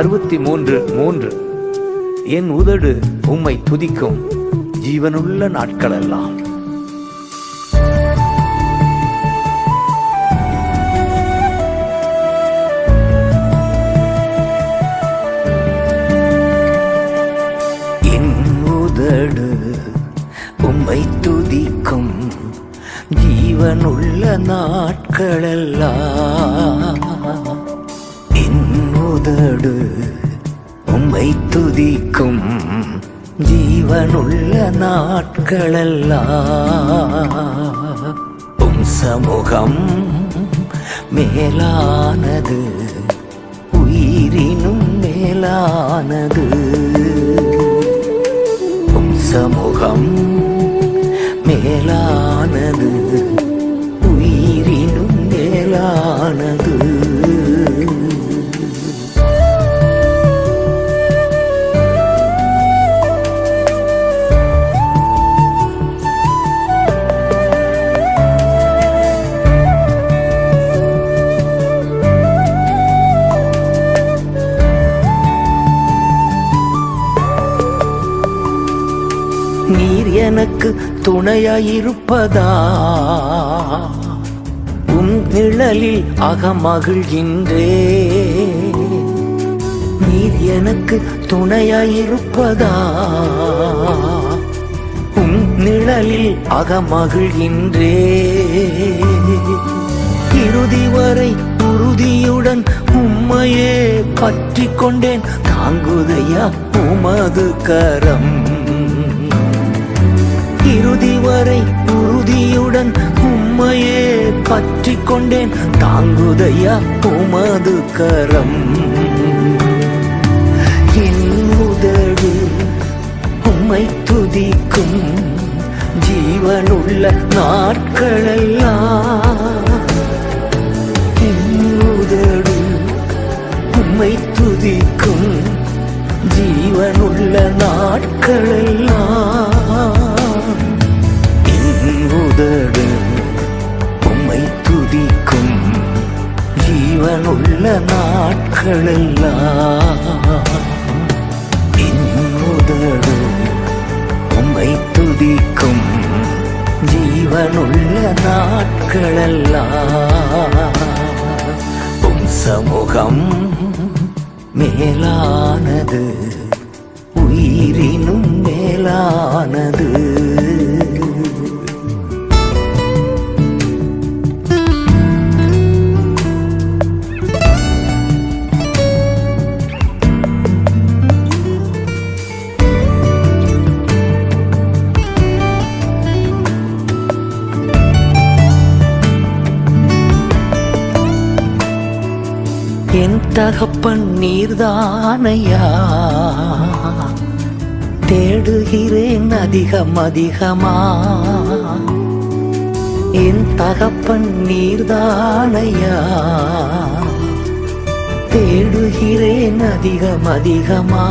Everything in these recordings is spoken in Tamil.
63:3 என் உதடு உம்மை துதிக்கும் ஜீவனுள்ள நாட்களெல்லாம். என் உதடு உம்மை துதிக்கும் ஜீவனுள்ள நாட்களெல்லாம். என் உதடு உம்மை துதிக்கும் ஜீவனுள்ள நாட்களெல்லாம். உம் சமூகம் மேலானது, உயிரினும் மேலானது. உம் சமூகம் மேலானது, உயிரினும் மேலானது. நீர் எனக்கு துணையாயிருப்பதா, உன் நிழலில் அகமகிழ்கின்றே. நீர் எனக்கு துணையாயிருப்பதா, உன் நிழலில் அகமகிழ்கின்றே. இறுதி வரை உறுதியுடன் உம்மையே பற்றி கொண்டேன், தாங்குதையா உமது கரம். இறுதி வரை உறுதியுடன் உம்மையே பற்றி கொண்டேன், தாங்குதையா உமது கரம். என் உதடு உம்மை துதிக்கும் ஜீவனுள்ள நாட்களெல்லாம். என் உதடு உம்மை துதிக்கும் ஜீவனுள்ள நாட்களெல்லாம். உதடு உம்மை துதிக்கும் ஜீவனுள்ள நாட்களெல்லாம். உதடு உம்மை துதிக்கும் ஜீவனுள்ள நாட்களெல்லாம். உம் சமூகம் மேலானது, உயிரினும் மேலானது. என் தகப்பன் நீர்தானையா, தேடுகிறேன் அதிகம் அதிகமா. என் தகப்பன் நீர்தானையா, தேடுகிறேன் அதிகம் அதிகமா.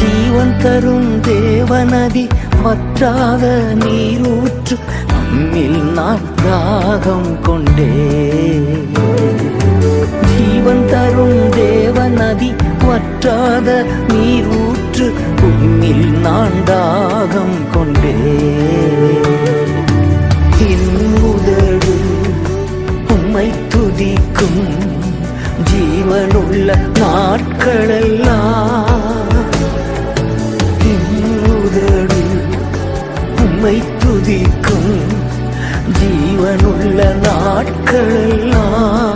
ஜீவன் தரும் தேவநதி, வற்றாத நீரூற்று, நம்மில் நான் தாகம் கொண்டே. ஜீவன் தரும் தேவநதி, வற்றாத நீரூற்று, உம்மில் நான் தாகம் கொண்டே. என் உதடு உம்மை துதிக்கும் ஜீவனுள்ள நாட்களெல்லாம். என் உதடு உம்மை துதிக்கும் ஜீவனுள்ள நாட்களெல்லாம்.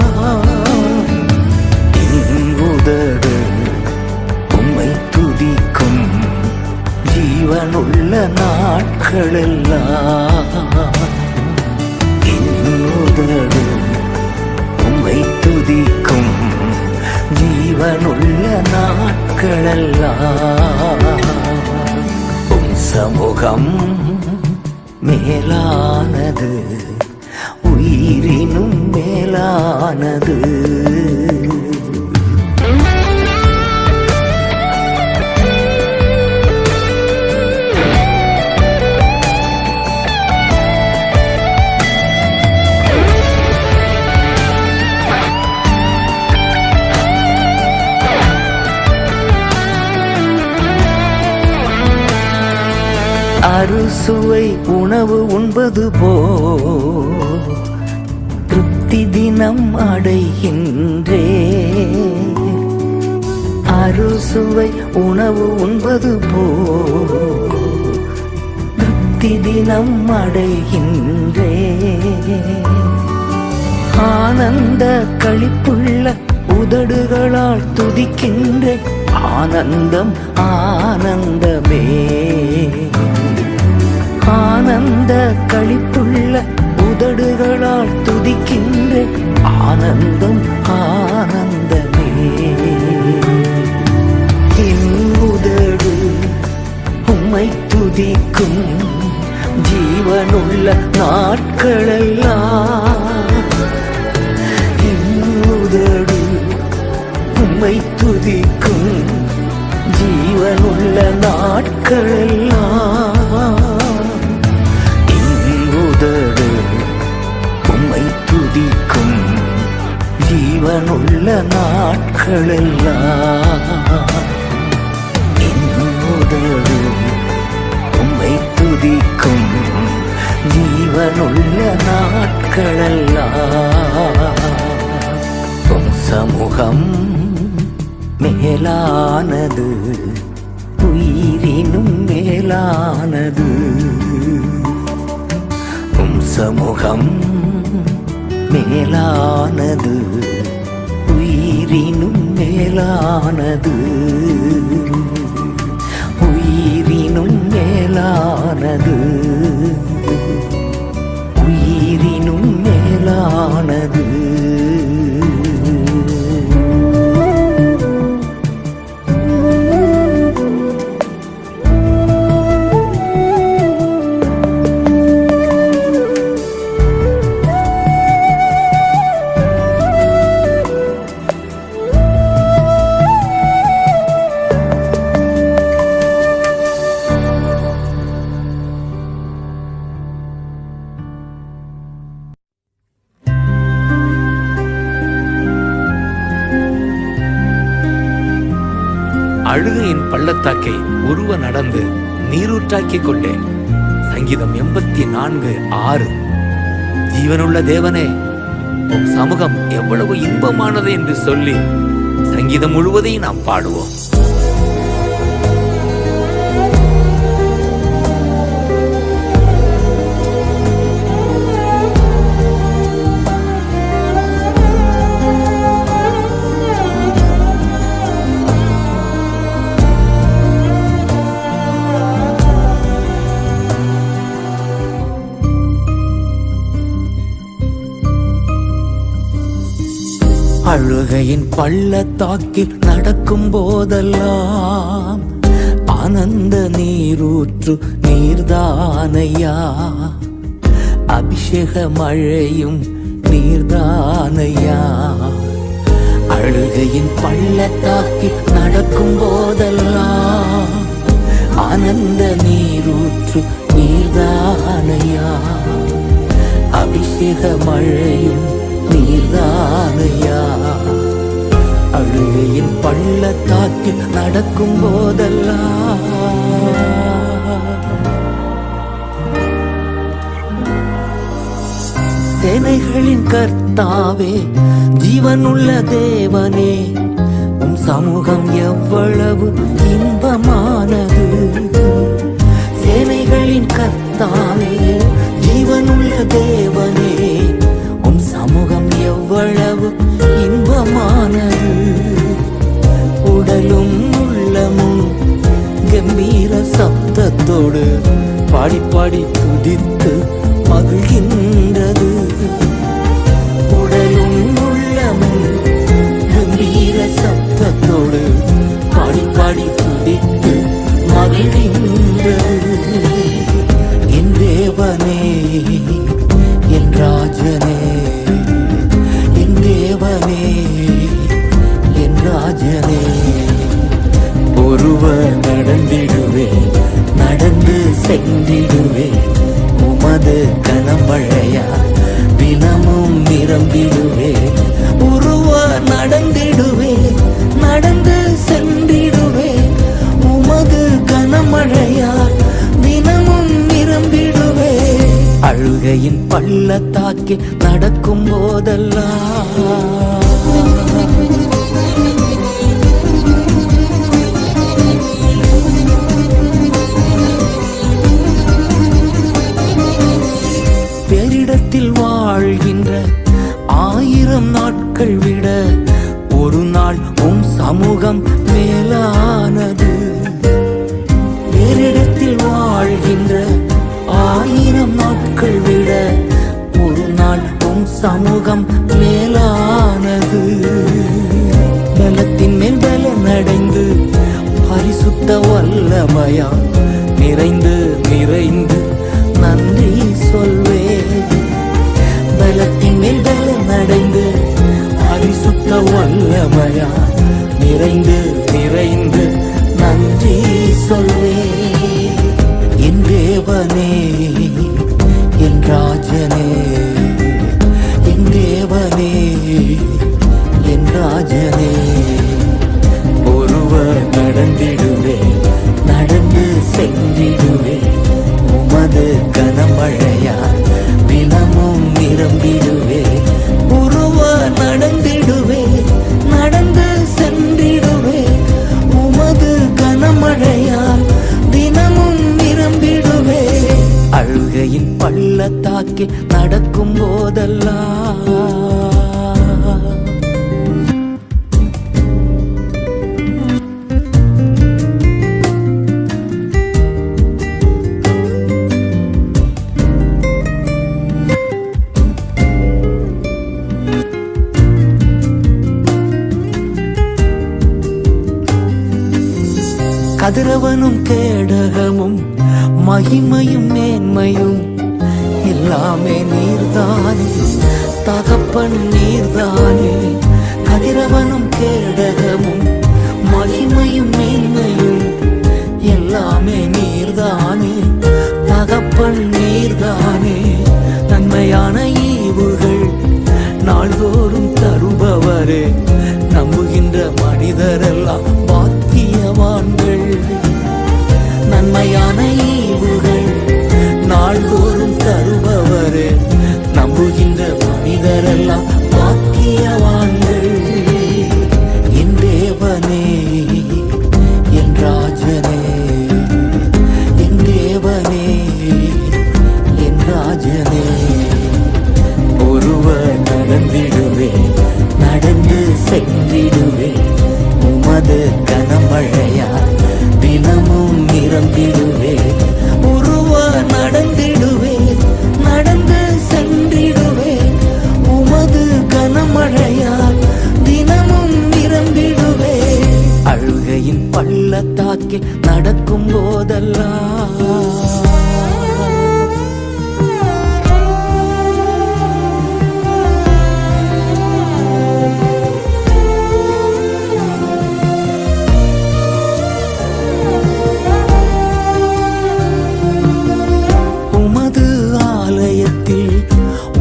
என் உதடு உம்மை துதிக்கும் ஜீவனுள்ள நாட்களெல்லாம். என் உதடு உம்மை துதிக்கும் ஜீவனுள்ள நாட்களெல்லாம். உம் சமூகம் மேலானது, உயிரினும் மேலானது. அறுசுவை உணவு உண்பது போ திருப்தி தினம் அடைகின்றே. அறுசுவை உணவு உண்பது போ திருப்தி தினம் அடைகின்றே. ஆனந்த களிப்புள்ள உதடுகளால் துதிக்கின்றேன். ஆனந்தம் ஆனந்தமே. ஆனந்த களிப்புள்ள உதடுகளால் துதிக்கின்றேன். ஆனந்தம் ஆனந்தமே. என் உதடு உம்மை துதிக்கும் ஜீவனுள்ள நாட்களெல்லாம். என் உதடு உம்மை துதிக்கும் ஜீவனுள்ள நாட்களெல்லாம். என் உதடு உம்மை துதிக்கும் ஜீவனுள்ள நாட்களெல்லாம். என் உதடு உம்மை துதிக்கும் ஜீவனுள்ள நாட்களெல்லாம். உம் சமூகம் மேலானது, உயிரினும் மேலானது. உம் சமூகம் மேலானது, உயிரினும் மேலானது. உயிரினும் மேலானது, உயிரினும் மேலானது. அழுகையின் பள்ளத்தாக்கை உருவ நடந்து நீரூற்றாக்கிக் கொண்டேன். சங்கீதம் 84:6. ஜீவனுள்ள தேவனே, உம் சமூகம் எவ்வளவு இன்பமானது என்று சொல்லி சங்கீதம் முழுவதையும் நாம் பாடுவோம். அழுகையின் பள்ளத்தாக்கில் நடக்கும் போதெல்லாம் ஆனந்த நீரூற்று நீர்தானையா. அபிஷேக மழையும் நீர்தானையா. அழுகையின் பள்ளத்தாக்கில் நடக்கும் போதெல்லாம் ஆனந்த நீரூற்று நீர்தானையா. அபிஷேக மழையும் நீர்தானையா. அழுகையின் பள்ளத்தாக்கில் நடக்கும் போதெல்லாம் சேனைகளின் கர்த்தாவே, ஜீவனுள்ள தேவனே, உம் சமூகம் எவ்வளவு இன்பமானது. சேனைகளின் கர்த்தாவே, ஜீவனுள்ள தேவனே, உம் சமூகம் எவ்வளவு இன்பமானது. உடலும் உள்ளமும் கம்பீர சப்தத்தோடு பாடி பாடி துதித்து மகிழ்கின்றது. உடலும் உள்ளமும் கம்பீர சப்தத்தோடு பாடி பாடி துதித்து மகிழ்கின்றது. என் தேவனே, என் ராஜனே, என் தேவனே, என் ராஜனே. ஒருவர் நடந்திடுவே, நடந்து சென்றிடுவே உமது கனமழை பள்ளத்தாக்கில் நடக்கும் போதெல்லாம் பேரிடத்தில் வாழ்கின்ற 1000 நாட்கள் விட ஒரு நாள் உம் சமூகம் மேலானது. பேரிடத்தில் வாழ்கின்ற 1000 நாட்கள் விட ஒரு நாள் உம் சமூகம் மேலானது. பலத்தின் மேல் பலனடைந்து பரிசுத்த வல்லமையா நிறைந்து நிறைந்து நன்றி சொல்வே. பலத்தின் மேல் பலனடைந்து பரிசுத்த வல்லமையா நிறைந்து நிறைந்து நன்றி சொல்வே. என் தேவனே என் ராஜனே, என் தேவனே என் ராஜனே, ஒருவர் நடந்திடுவே நடந்து சென்றிடுவே. உமது கனமழையா தினமும் நிரம்பிடுவே. ஒருவர் நடந்திடுவே நடந்து சென்றிடுவே. உமது கனமழையால் தினமும் நிரம்பிடுவே. அழுகையின் பள்ளத்தாக்கில் நடக்கும் போதெல்லாம் கதிரவனும் கேடகமும் மகிமையும் மேன்மையும் எல்லாமே நீர்தானே தகப்பன் நீர்தானே. கதிரவனும் கேடகமும் மகிமையும் மேன்மையும் எல்லாமே நீர்தானே தகப்பன் நீர்தானே. நன்மையான ஈவுகள் நாள்தோறும் தருபவரே, நம்புகின்ற மனிதரெல்லாம் பாக்கியவான்கள். நன்மையான ஈவுகள் நாள்தோறும் தருபவரே, நம்புகின்ற மனிதரெல்லாம் பாக்கியவான்கள். என் தேவனே என் ராஜனே, என் தேவனே என் ராஜனே, ஒருவர் நடந்திடுவே நடந்து சென்றிடுவே. உமது கனமழையா தினமும் நிரம்பிடுவே. ஒருவர் நடந்திடுவே நடந்து சென்றிடுவே. உமது கனமழையா தினமும் நிரம்பிடுவே. அழுகையின் பள்ளத்தாக்கில் நடக்கும் போதெல்லாம்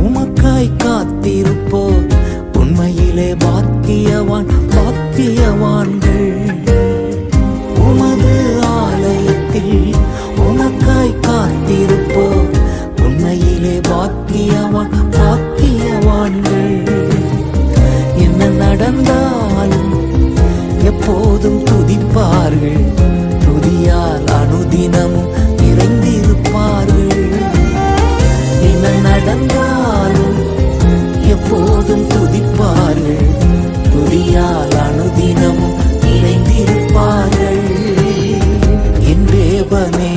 உமக்காய் காத்திருப்போர் உண்மையிலே பாக்கியவான் பாக்கியவான்கள். உமது ஆலயத்தில் உமக்காய் காத்திருப்போர் உண்மையிலே பாக்கியவான் பாக்கியவான்கள். என்ன நடந்தாலும் எப்போதும் துதிப்பார்கள், துதியால் அனுதினமும் நிறைந்திருப்பார்கள். என்ன நடந்தாலும் எப்போதும் துதிப்பார்கள், துதியால் அனுதினமும் நிறைந்திருப்பார்கள். என் தேவனே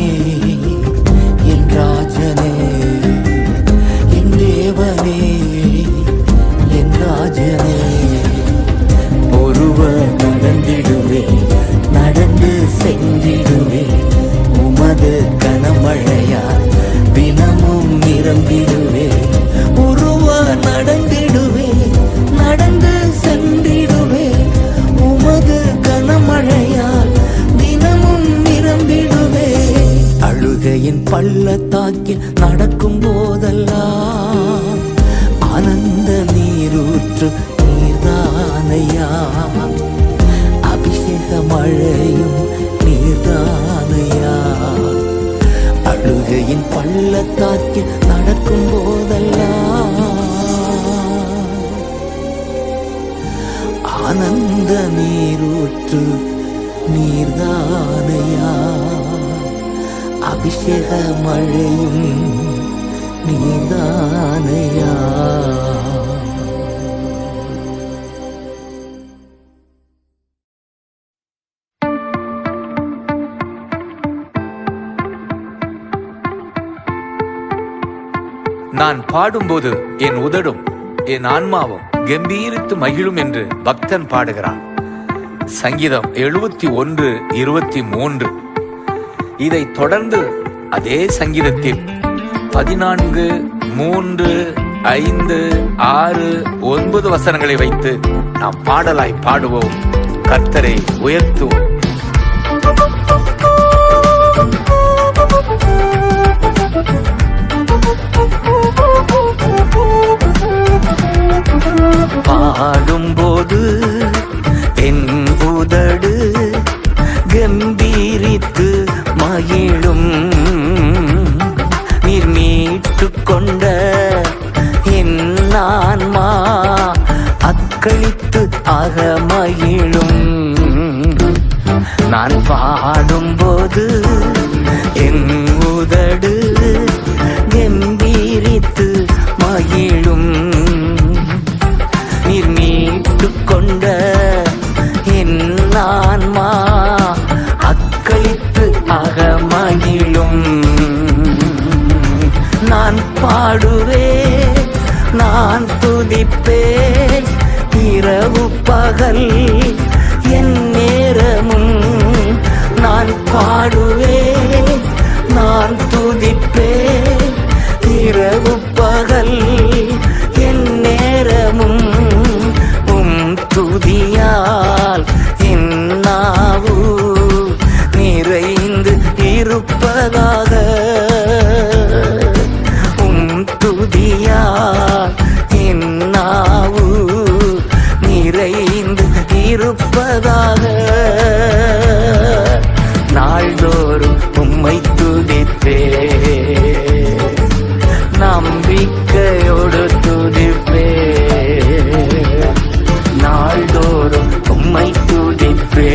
என் ராஜனே, என் தேவனே என் ராஜனே, ஒருவர் நடந்திடுவே நடந்து சென்றிடுவே. உமது கனமழையா தினமும் நிரம்பிடுவே. ஒருவர் நடந்திடுவே நடந்து சென்றிடுவே. உமது கனமழையால் தினமும் நிரம்பிடுவே. அழுகையின் பள்ளத்தாக்கில் நடக்கும் போதெல்லாம் ஆனந்த நீரூற்று நீர்தானையா. அபிஷேக மழையும் நீர்தானையா. அழுகையின் பள்ளத்தாக்கில் நடக்கும் போத ஆனந்த நீரூற்று நீர்தானையா, அபிஷேக மழையும் நீர்தானையா. நான் பாடும்போது என் உதடும் என் ஆன்மாவும் கம்பீரித்து மகிழும் என்று பக்தன் பாடுகிறான். சங்கீதம் 71:23. இதை தொடர்ந்து அதே சங்கீதத்தில் 14, 3, 5, 6, 9 வசனங்களை வைத்து நாம் பாடலாய் பாடுவோம், கர்த்தரை உயர்த்துவோம். பாடும்போது என் உதடு கம்பீரித்து மகிழும், நீர் மீட்டு கொண்ட என் ஆன்மா அக்களித்து ஆக மகிழும். நான் பாடும்போது என் உதடு கம்பீரித்து மகிழும், நீர் மீட்டு கொண்ட என் ஆன்மா அக்களித்து ஆக மகிழும். நான் பாடுவே, நான் துதிப்பே, இரவு பகல் என் நேரமும். நான் பாடுவே, நான் துதிப்பே, இரவு பகல் என் நேரமும். துதியால் என் நாவு நிறைந்து இருப்பதாக, துதியால் என் நாவு நிறைந்து இருப்பதாக. நாள்தோறும் உம்மை துதிப்பே, நம்பிக்கையோடு துதிப்பே, நாள்தோறும் உம்மை துதிப்பே,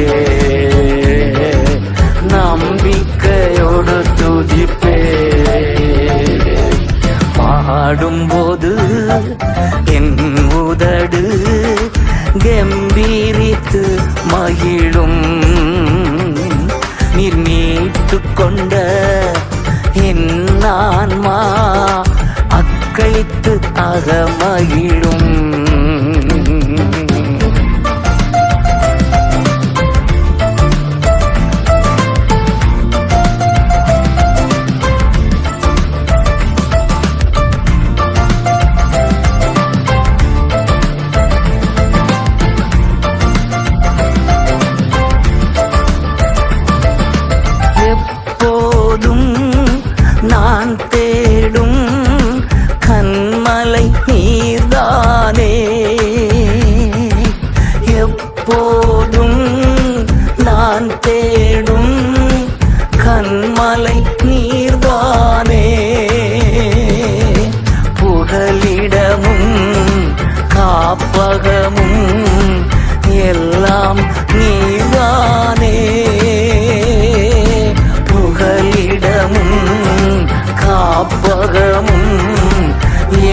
நம்பிக்கையோடு துதிப்பே. பாடும்போது என் உதடு கம்பீரித்து மகிழும், நீர் மீட்டு கொண்ட என் ஆன்மா அக்களித்து ஆக மகிழும். நான் தேடும் கண்மலை நீர்தானே, எப்போதும் நான் தேடும் கண்மலை நீர்தானே. புகலிடமும் காப்பகமும் எல்லாம் நீர்தானே, புகலிடமும் காப்பகமும்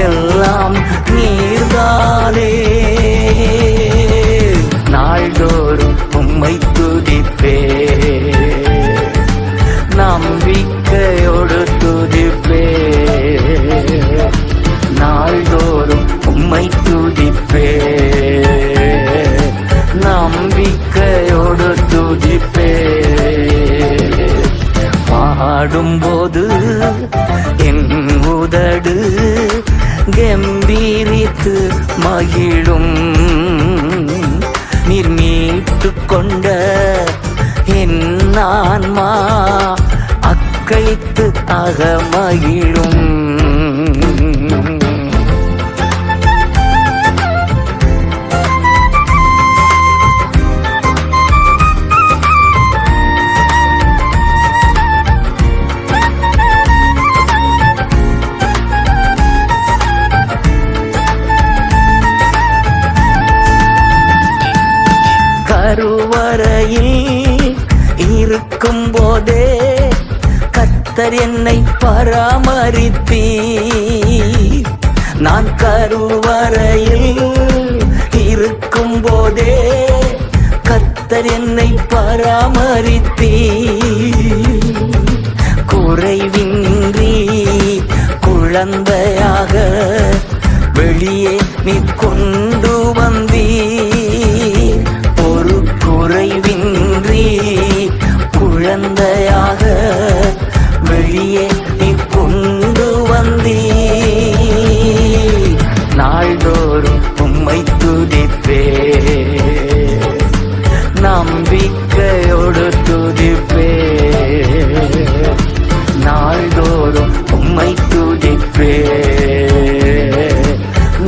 எல்லாம் நீர்தானே. நாள்தோறும் உம்மை துதிப்பே, நம்பிக்கையோடு துதிப்பே, நாள்தோறும் உம்மை துதிப்பே, நம்பிக்கையோடு துதிப்பே. பாடும்போது என் உதடு கம்பீரித்து மகிழும், நீர் மீட்டு கொண்ட என் ஆன்மா அக்களித்து ஆக மகிழும். கருவறையில் இருக்கும் போதே கர்த்தர் என்னை பராமரித்தீர். நான் கருவறையில் இருக்கும் போதே கர்த்தர் என்னை பராமரித்தீர். குறைவின்றி குழந்தையாக வெளியே நீ கொண்டு வந்தீர். ஒரு குறைவின்றி குழந்தையாக வெளியே நீ கொண்டு வந்தீர். நாள்தோறும் உம்மை துதிப்பேன், நம்பிக்கையோடு துதிப்பேன். நாள்தோறும் உம்மை துதிப்பேன்,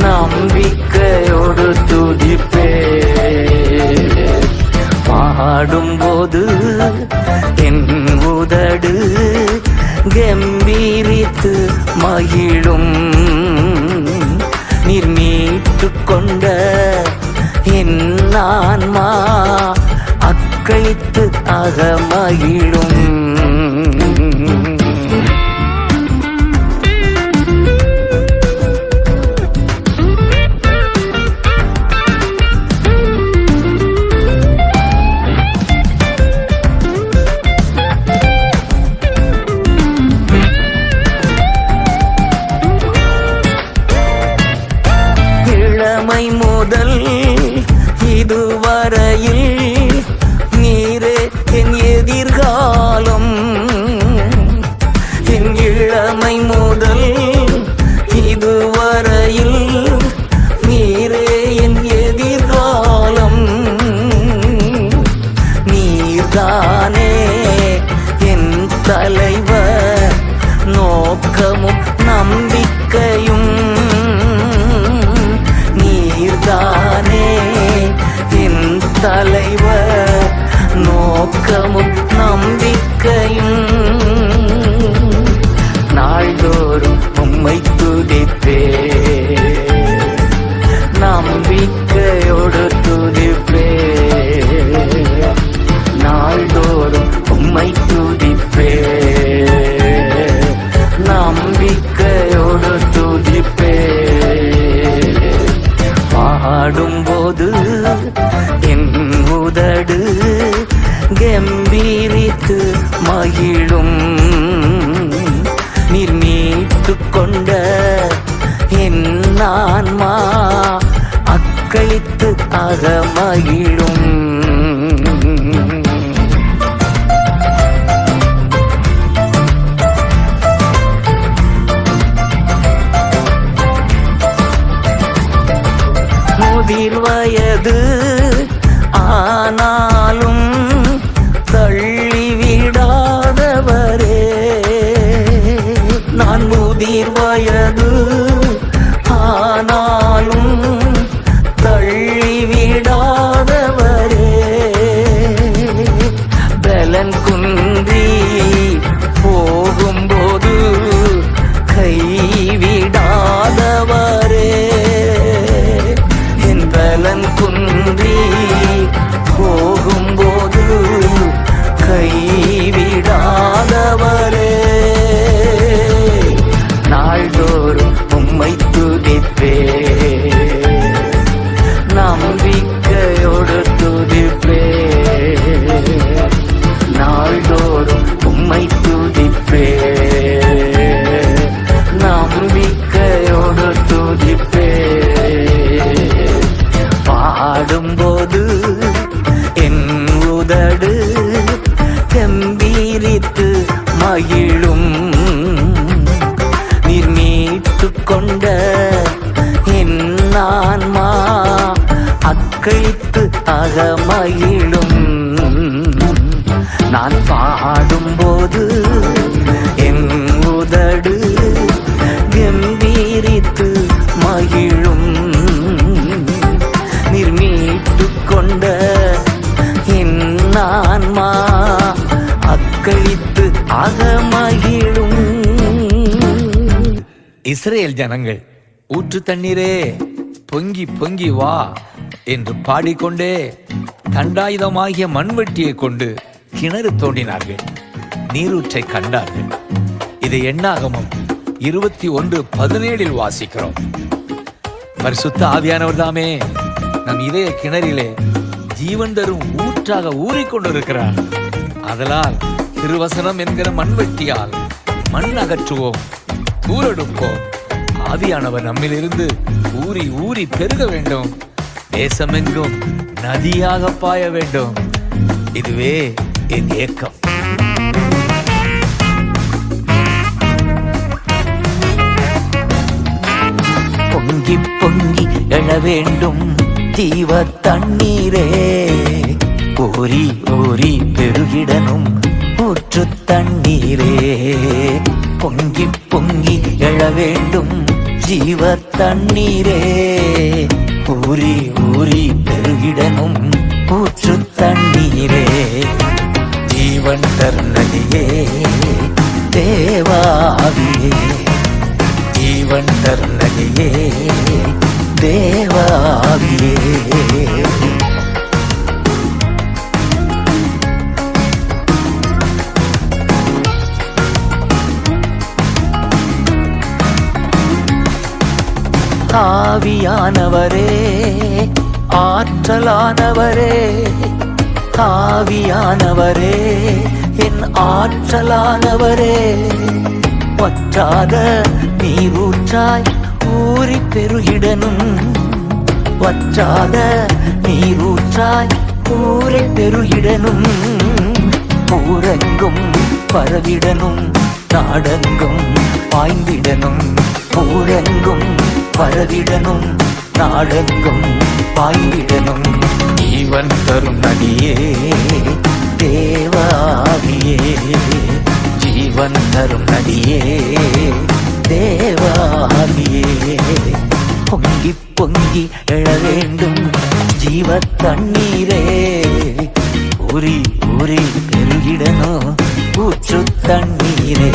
நம்பிக்கையோடு துதிப்பேன். பாடும்போது என் உதடு கம்பீரித்து மகிழும். நீர் மீட்டு கொண்ட என் ஆன்மா அக்களித்து அகமகிழும். இளமை முதல் இதுவரையில் நீரே என் எதிர்காலம். என் இளமை முதல் இதுவரையில் நீரே என் எதிர்காலம். நீர்தானே என் தலைவர், நோக்கமும் நம்பிக்கையும். நீர்தானே என் தலைவர், நோக்கமும் நம்பிக்கையும். நாள்தோறும் உம்மை துதிப்பேன், நம்பிக்கையோடு துதிப்பேன். நாள்தோறும் உம்மை துதிப்பேன், நம்பிக்கையோடு துதிப்பேன். பாடும்போது என் உதடு கம்பீரித்து மகிழும். நீர் மீட்டு கொண்ட என் ஆன்மா அக்களித்து அகமகிழும். முதிர் வயது ஆனாலும் தள்ளிவிடாதவரே. நான் முதிர் வயது ஆனாலும் தள்ளிவிடாதவரே. பலன் குன்றி போகும்போது கைவிடாதவரே. பலன் குன்றி போகும்போது கைவிடாதவரே. நாள்தோறும் உம்மை துதிப்பேன், நம்பிக்கையோடு துதிப்பேன். நாள்தோறும் உம்மை துதிப்பேன், நம்பிக்கையோடு துதிப்பேன். பாடும்போது என் உதடு கம்பீரித்து மகிழும். நீர் மீட்டு கொண்ட என் ஆன்மா அக்களித்து அகமகிழும். நான் பாடும்போது என் உதடு கம்பீரித்து மகிழும். நீர் மீட்டு கொண்ட என் ஆன்மா அக்களித்து அகமகிழும். இஸ்ரேல் ஜனங்கள் ஊற்று தண்ணீரே பொங்கி பொங்கி வா, என்று பாடிக்கொண்டே தண்டாயுதமாகிய மண்வெட்டியை கொண்டு கிணறு தோண்டினார்கள், நீரூற்றை கண்டார்கள். இதை எண்ணாகமம் 21:17 வாசிக்கிறோம். பரிசுத்த ஆவியானவர் தாமே நம் இதய கிணறிலே ஜீவன் தரும் ஊற்றாக ஊறிக்கொண்டிருக்கிறார். அதனால் திருவசனம் என்கிற மண்வெட்டியால் மண் அகற்றுவோம், தூரெடுப்போம். ஆவியானவர் நம்மிலிருந்து ஊறி ஊறி பெருக வேண்டும், தேசமெங்கும் நதியாக பாய வேண்டும். இதுவே என் ஏக்கம். பொங்கி பொங்கி எழ வேண்டும் ஜீவ தண்ணீரே, ஊறி ஊறி பெருகிடனும் ஊற்று தண்ணீரே. பொங்கி பொங்கி எழ வேண்டும் ஜீவ தண்ணீரே, ஊறி ஊறி பெருகிடனும் ஊற்று தண்ணீரே. ஜீவன் தருநதியே தேவாவியே, ஜீவன் தருநதியே தேவாவியே. ஆவியானவரே ஆற்றலானவரே, ஆவியானவரே என் ஆற்றலானவரே. வற்றாத நீரூற்றாய் ஊறி பெருகிடனும், வற்றாத நீரூற்றாய் ஊறி பெருகிடனும். ஊரெங்கும் பரவிடனும், நாடெங்கும் பாய்ந்திடனும். ஊரெங்கும் பரவிடனும், நாடெங்கும் பாய்ந்திடனும். ஜீவன் தரும் நதியே தேவாவியே, ஜீவன் தரும் நதியே தேவாவியே. பொங்கி பொங்கி எழ வேண்டும் ஜீவ தண்ணீரே, ஊறி ஊறி பெருகிடனும் ஊற்று தண்ணீரே.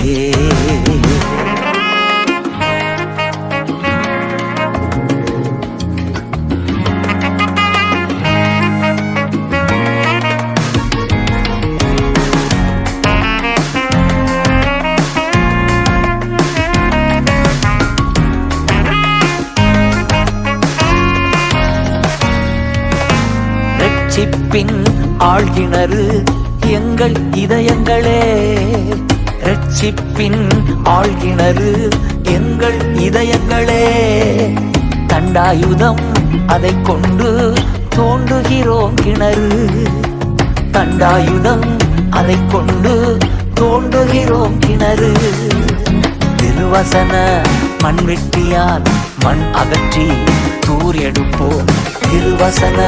ரட்சிப்பின் ஆழ்கிணறு எங்கள் இதயங்களே, ரட்சிப்பின் ஆழ்கிணறு எங்கள் இதயங்களே. தண்டாயுதம் அதை கொண்டு தோண்டுகிறோம் கிணறு, தண்டாயுதம் அதை கொண்டு தோண்டுகிறோம் கிணறு. திருவசன மண்வெட்டியால் மண் அகற்றி தூர் எடுப்போம், திருவசன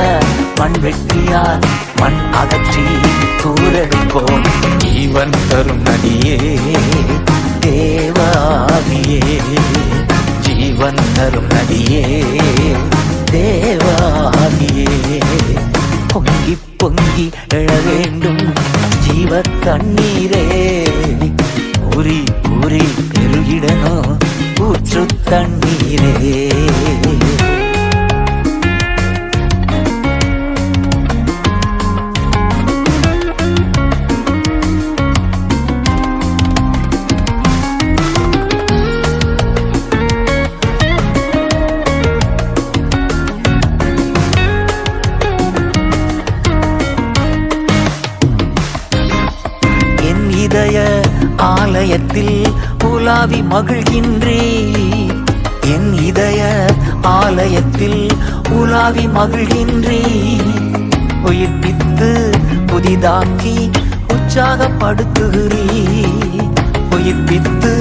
மண்வெட்டியால் மண் அகற்றி தூரெடுப்போம். ஜீவன் தரும் நதியே தேவாவியே, ஜீவன் தரும் நதியே தேவாவியே. பொங்கி பொங்கி எழ வேண்டும் ஜீவ தண்ணீரே, ஊறி ஊறி பெருகிடனும் ஊற்று தண்ணீரே. இதய ஆலயத்தில் உலாவி மகிழ்கின்றீர், என் இதய ஆலயத்தில் உலாவி மகிழ்கின்றீர். உயிர்ப்பித்து புதிதாக்கி உற்சாகப்படுத்துகிறீர், உயிர்ப்பித்து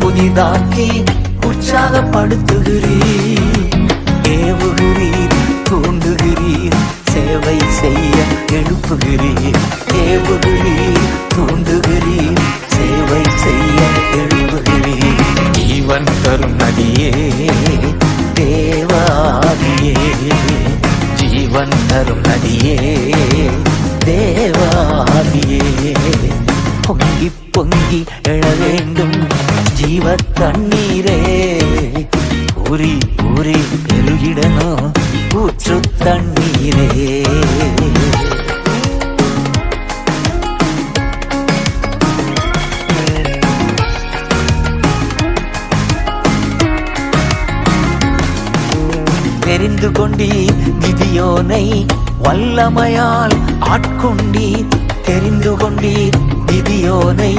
புதிதாக்கி உற்சாகப்படுத்துகிறீர். ஏவுகிறீர், தூண்டுகிறீர், சேவை செய்ய எழுப்புகிறீர். ஏவுகிறீர், தூண்டுகிறீர், சேவை செய்ய எழுப்புகிறீர். ஜீவன் தரும் நதியே தேவாவியே, ஜீவன் தரும் நதியே தேவாவியே. பொங்கி பொங்கி எழ வேண்டும் ஜீவ தண்ணீரே, ஊறி ஊறி பெருகிடணும் ஊற்று தண்ணீரே. தெரிந்து கொண்டீர் கிதியோனை வல்லமையால் ஆட்கொண்டீர். தெரிந்து கொண்டீர் கிதியோனை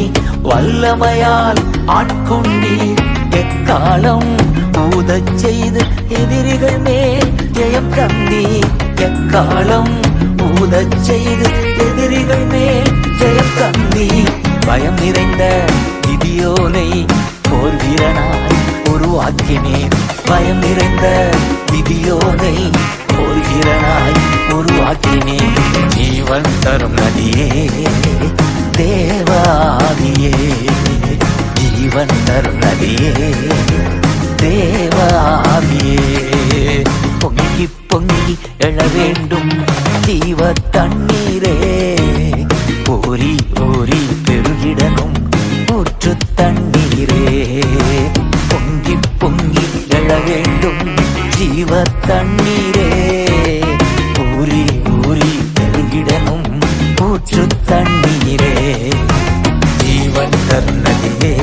வல்லமையால் ஆட்கொண்டீர். எக்காலம் ஊதச் செய்து எதிரிகள் மேல் ஜெயம் தந்தீர். எக்காலம் ஊதச் செய்து எதிரிகள் மேல் ஜெயம் தந்தீர். பயம் நிறைந்த கிதியோனை போர் வீரனாய் உருவாக்கினேன். பயம் நிறைந்த கிதியோனை போர் வீரனாய் உருவாக்கினேன். ஜீவன் தரும் நதியே தேவாதியே. ஜீவன் தரும் நதியே தேவாதியே. பொங்கி பொங்கி எழ வேண்டும் ஜீவ தண்ணீரே. ஊறி ஊறி பெருகிடனும் ஊற்று தண்ணீரே. பொங்கி பொங்கி எழ வேண்டும் ஜீவ தண்ணீரே. ஊறி ஊறி பெருகிடனும் ஊற்று தண்ணீரே. ஜீவன் தருணதியே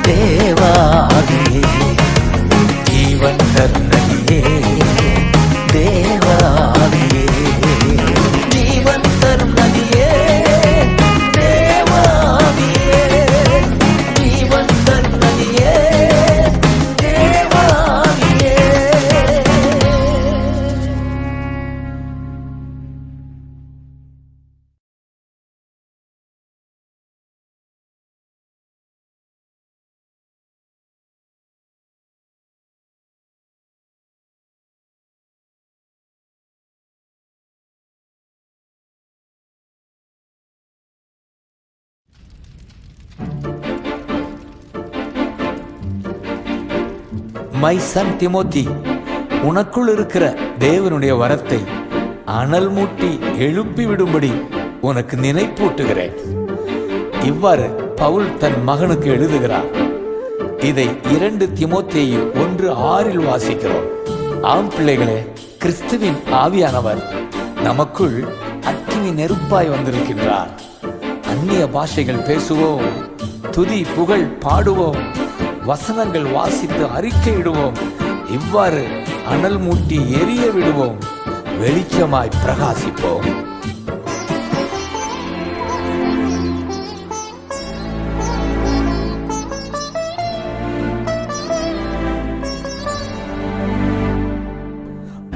தேவாதியே. ஜீவன் தருணதியே தேவாதியே. ஜீவன் தருணதியே தேவாதியே. ஜீவன் தருணதியே தேவாதியே. மை சன் திமோத்தி, உனக்குள் இருக்கிற தேவனுடைய வரத்தை அனல் மூட்டி எழுப்பி விடும்படி உனக்கு நினைப்பூட்டுகிறேன். இவ்வாறு பவுல் தன் மகனுக்கு எழுதுகிறார். இதை 2 தீமோத்தேயு 1:6 வாசிக்கிறோம். ஆம் பிள்ளைகளே, கிறிஸ்துவின் ஆவியானவர் நமக்குள் அக்கினி நெருப்பாய் வந்திருக்கின்றார். அந்நிய பாஷைகள் பேசுவோம், துதி புகழ் பாடுவோம், வசனங்கள் வாசித்து அறிக்கையிடுவோம். இவ்வாறு அனல் மூட்டி எரிய விடுவோம், வெளிச்சமாய் பிரகாசிப்போம்.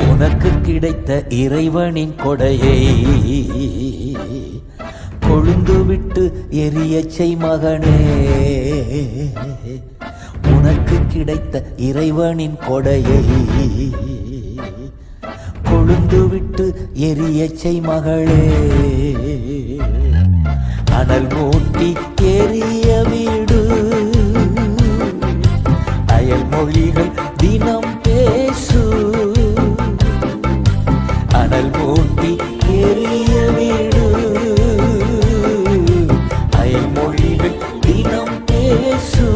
உனக்கு கிடைத்த இறைவனின் கொடையை கொழுந்து விட்டு எரியச் செய் மகனே. உனக்கு கிடைத்த இறைவனின் கொடையை கொழுந்து விட்டு எரியச் செய் மகளே. அனல் மூட்டி எரிய வீடு. அயல் மொழிகள் தினம் பேசு. அனல் மூட்டி எரிய வீடு. அயல் மொழிகள் தினம் பேசு.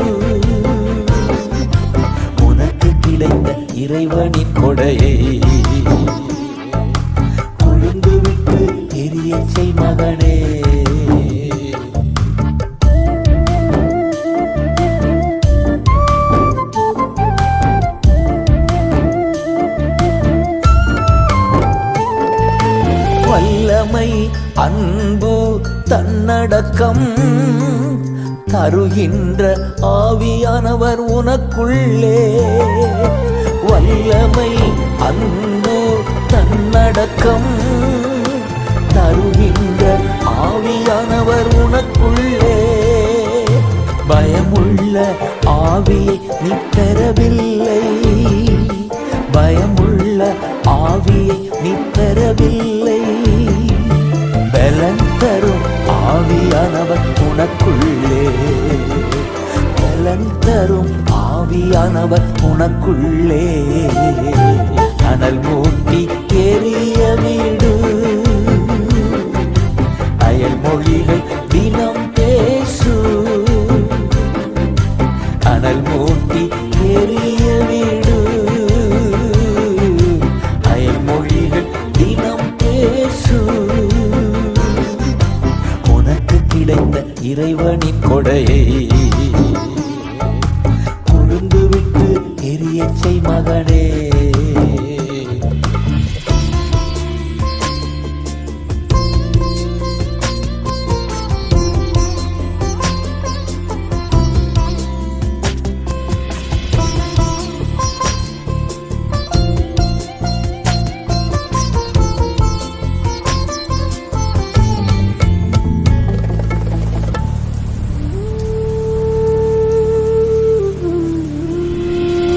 உனக்கு கிடைத்த இறைவனின் கொடையை கொழுந்து விட்டு எரியச் செய் மகனே. வல்லமை அன்பு தன்னடக்கம் தருகின்ற ஆவியானவர் உனக்குள்ளே. வல்லமை அன்பு தன்னடக்கம் தருகின்ற ஆவியானவர் உனக்குள்ளே. பயமுள்ள ஆவியை நீ பெறவில்லை. பயமுள்ள ஆவியை நீ பெறவில்லை. பலன் தரும் ஆவியானவர் உனக்குள்ளே. பலன் தரும் ஆவியானவர் உனக்குள்ளே. அனல் மூட்டி எரிய வீடு. அயல் மொழிகள் தினம் பேசு. அனல் மூட்டி எரிய வீடு. இறைவனின் கொடையை கொழுந்து விட்டு எரியச் செய் மகனே.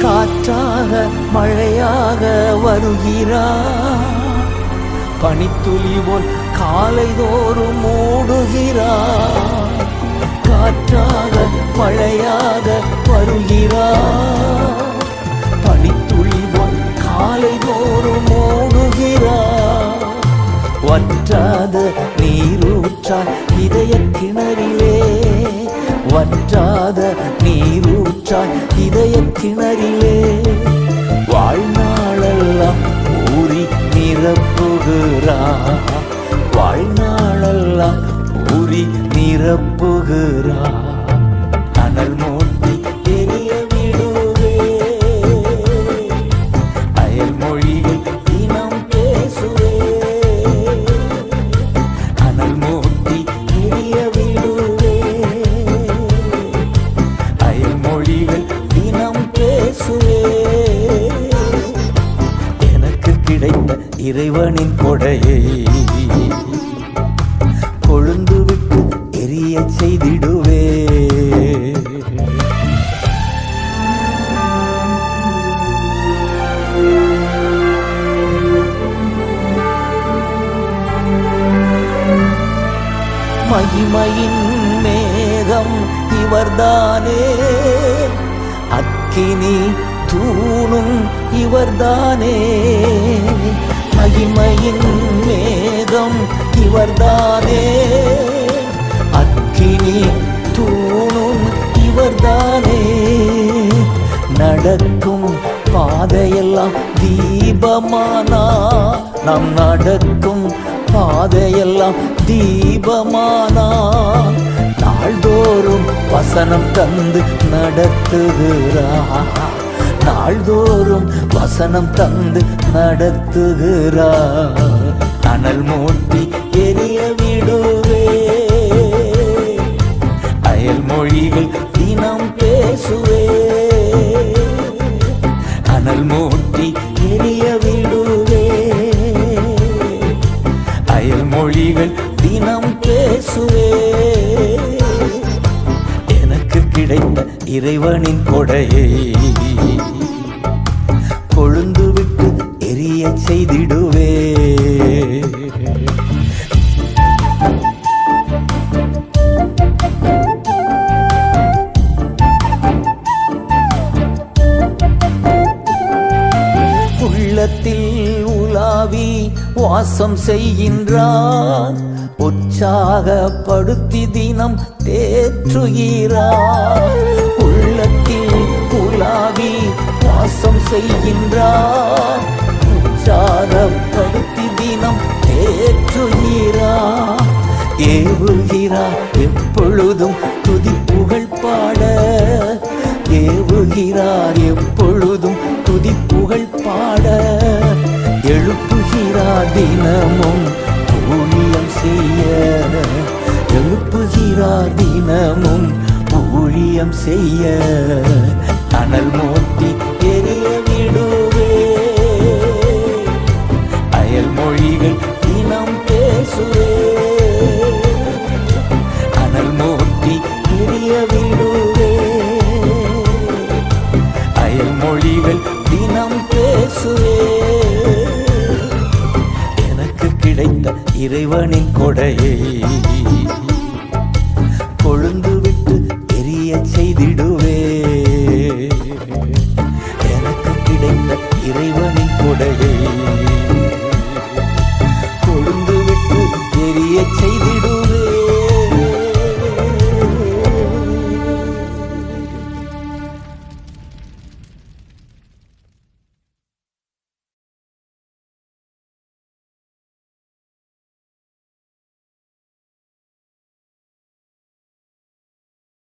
காற்றாக மழையாக வருகிறார், பனித்துளி போல் காலைதோறும் மூடுகிறார். காற்றாக மழையாக வருகிறார், பனித்துளி போல் காலைதோறும் மூடுகிறார். வற்றாத நீரூற்றாய் இதய கிணறிலே, வற்றாத நீரூற்றாய் இதய கிணறிலே, வாழ்நாளெல்லாம் ஊறி நிரப்புகிறார், வாழ்நாளெல்லாம் ஊறி நிரப்புகிறார். அனல் மூட்டி எரிய விடுவே, அயல் மொழிகள் தினம் பேசுவே. அனல் மூட்டி எரிய விடுவே, அயல் மொழிகள் தினம் பேசுவே. எனக்கு கிடைத்த இறைவனின் கொடையை கொழுந்து விட்டு எரிய செய்திடுவே. மகிமையின் மேகம் இவர்தானே, அக்கினி தூணும் இவர்தானே. மகிமையின் மேகம் இவர்தானே, அக்கினி தூணும் இவர்தானே. நடக்கும் பாதையெல்லாம் தீபமானா, நாம் நடக்கும் பாதையெல்லாம் தீபமானா. நாள்தோறும் வசனம் தந்து நடத்துகிறார், நாள்தோறும் வசனம் தந்து நடத்துகிறார். அனல் மூட்டி எரிய விடுவே, அயல் மொழிகள் தினம் பேசுவே. அனல் மூட்டி எரிய விடுவே, அயல் மொழிகள் தினம் பேசுவே. எனக்கு கிடைத்த இறைவனின் கொடையை கொழுந்து விட்டு எரிய செய்திடுவே. உள்ளத்தில் உலாவி வாசம் செய்கின்றார், உற்சாகப்படுத்தி தினம் தேற்றுகிறார். உள்ளத்தில் உலாவி வாசம் செய்கின்றார், உற்சாகப்படுத்தி தினம் தேற்றுகிறார். ஏவுகிறார் எப்பொழுதும் துதி புகழ் பாட, ஏவுகிறார் எப்பொழுதும் துதி புகழ் பாட. எழுப்புகிறார் தினமும் ஊழியம் செய்ய, எழுப்புகிறார் தினமும் ஊழியம் செய்ய. அனல் மூட்டி எரிய விடுவே, அயல் மொழிகள் தினம் பேசுவே. அனல் மூட்டி எரிய விடுவே, அயல் மொழிகள் தினம் பேசுவே. எனக்கு கிடைத்த இறைவனின் கொடையை கொழுந்து விட்டு எரிய செய்திடுவே. எனக்கு கிடைத்த இறைவனின் கொடையை கொழுந்து விட்டு எரிய செய்திடுவே.